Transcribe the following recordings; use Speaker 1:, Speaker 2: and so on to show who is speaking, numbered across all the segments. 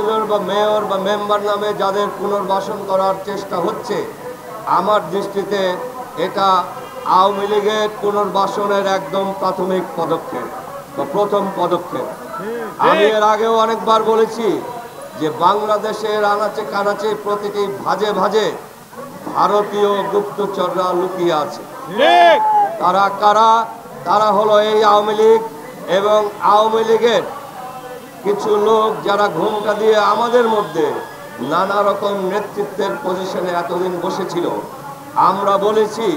Speaker 1: Councillor বা mayor বা member নামে যাদের পুনর্বাসন করার চেষ্টা হচ্ছে, আমার দৃষ্টিতে এটা আওয়ামী লীগের পুনর্বাসনের একদম প্রাথমিক পদক্ষেপ বা প্রথম পদক্ষেপ। আমি এর আগেও অনেকবার বলেছি যে বাংলাদেশের আনাচে কানাচে প্রতিটি ভাজে ভাজে ভারতীয় গুপ্তচররা লুকিয়ে আছে। তারা কারা? তারা হলো এই আওয়ামী লীগ এবং আওয়ামী লীগের কিছু লোক যারা ঘোমটা দিয়ে আমাদের মধ্যে নানা রকম নেতৃত্বের পজিশনে এতদিন বসেছিল। আমরা বলেছি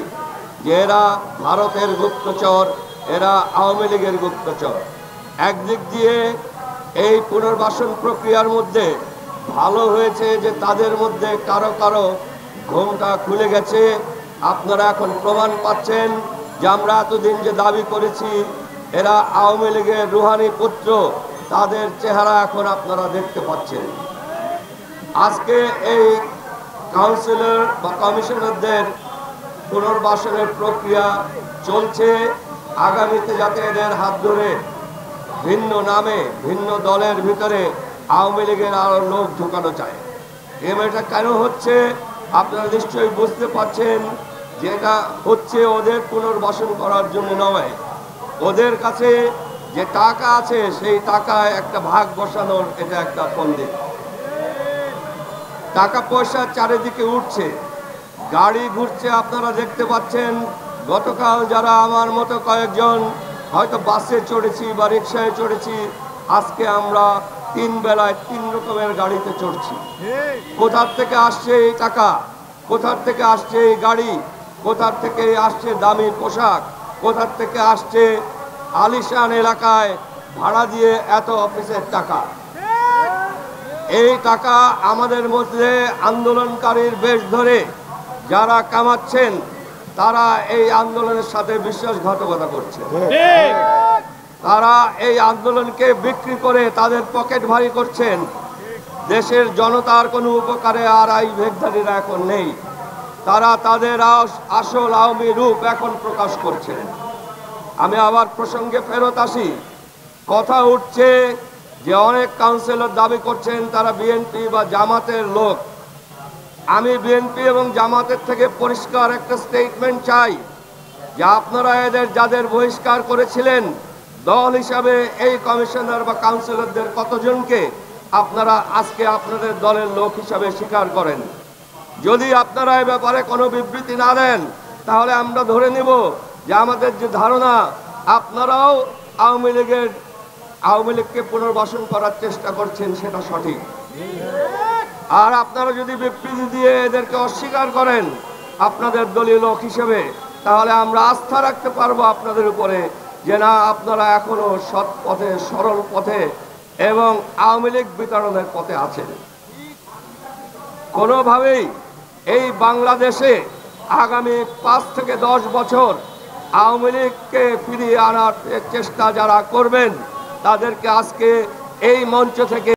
Speaker 1: যে এরা ভারতের গুপ্তচর, এরা আওয়ামী লীগের গুপ্তচর। একদিক দিয়ে এই পুনর্বাসন প্রক্রিয়ার মধ্যে ভালো হয়েছে যে তাদের মধ্যে কারো কারো ঘোমটা খুলে গেছে। আপনারা এখন প্রমাণ পাচ্ছেন যে আমরা এতদিন যে দাবি করেছি এরা আওয়ামী লীগের রুহানি পুত্র, তাদের চেহারা এখন আপনারা দেখতে পাচ্ছেন। আজকে এই কাউন্সিলর বা কমিশনারদের পুনর্বাসনের প্রক্রিয়া চলছে। আগামীতে যাতে এদের হাত ধরে ভিন্ন নামে ভিন্ন দলের ভিতরে আওয়ামী লীগের আরো লোক ঢুকানো চায়। এটা কেন হচ্ছে আপনারা নিশ্চয়ই বুঝতে পারছেন যে এটা হচ্ছে ওদের পুনর্বাসন করার জন্য নয়, ওদের কাছে যে টাকা আছে সেই টাকায় একটা ভাগ বসানোর এটা একটা ফন্দি। টাকা পয়সা চারিদিকে উঠছে, গাড়ি ঘুরছে, আপনারা দেখতে পাচ্ছেন। গতকাল যারা আমার মতো কয়েকজন হয়তো বাসে চড়েছি বা রিক্সায় চড়েছি, আজকে আমরা 3 বেলায় 3 রকমের গাড়িতে চড়ছি। কোথার থেকে আসছে এই টাকা? কোথার থেকে আসছে এই গাড়ি? কোথার থেকে আসছে দামি পোশাক? কোথার থেকে আসছে আলিশান এলাকায় ভাড়া দিয়ে এত অফিসের টাকা? এই টাকা আমাদের মধ্যে আন্দোলনকারীর বেশ ধরে যারা কামাচ্ছেন তারা এই আন্দোলনের সাথে বিশ্বাসঘাতকতা করছে। তারা এই আন্দোলনকে বিক্রি করে তাদের পকেট ভারী করছেন। দেশের জনতার কোনো উপকারে আর এই ভেগধারীরা এখন নেই। তারা তাদের আসল আওয়ামী রূপ এখন প্রকাশ করছেন। আমি আবার প্রসঙ্গে ফেরত আসি। কথা উঠছে যে অনেক কাউন্সিলর দাবি করছেন তারা বিএনপি বা জামাতের লোক। আমি বিএনপি এবং জামাতের থেকে পরিষ্কার একটা স্টেটমেন্ট চাই যে আপনারা এদের যাদের বহিষ্কার করেছিলেন দল হিসাবে এই কমিশনার বা কাউন্সিলরদের কতজনকে আপনারা আজকে আপনাদের দলের লোক হিসাবে স্বীকার করেন? যদি আপনারা এ ব্যাপারে কোনো বিবৃতি না দেন তাহলে আমরা ধরে নিব যে আমাদের যে ধারণা আপনারাও আওয়ামী লীগকে পুনর্বাসন করার চেষ্টা করছেন সেটা সঠিক। আর আপনারা যদি বিবৃতি দিয়ে এদেরকে অস্বীকার করেন আপনাদের দলীয় লোক হিসেবে, তাহলে আমরা আস্থা রাখতে পারবো আপনাদের উপরে যে না, আপনারা এখনো সৎ পথে, সরল পথে এবং আওয়ামী লীগ বিতরণের পথে আছেন। কোনোভাবেই এই বাংলাদেশে আগামী 5 থেকে 10 বছর আওয়ামী লীগকে ফিরিয়ে আনার চেষ্টা যারা করবেন তাদেরকে আজকে এই মঞ্চ থেকে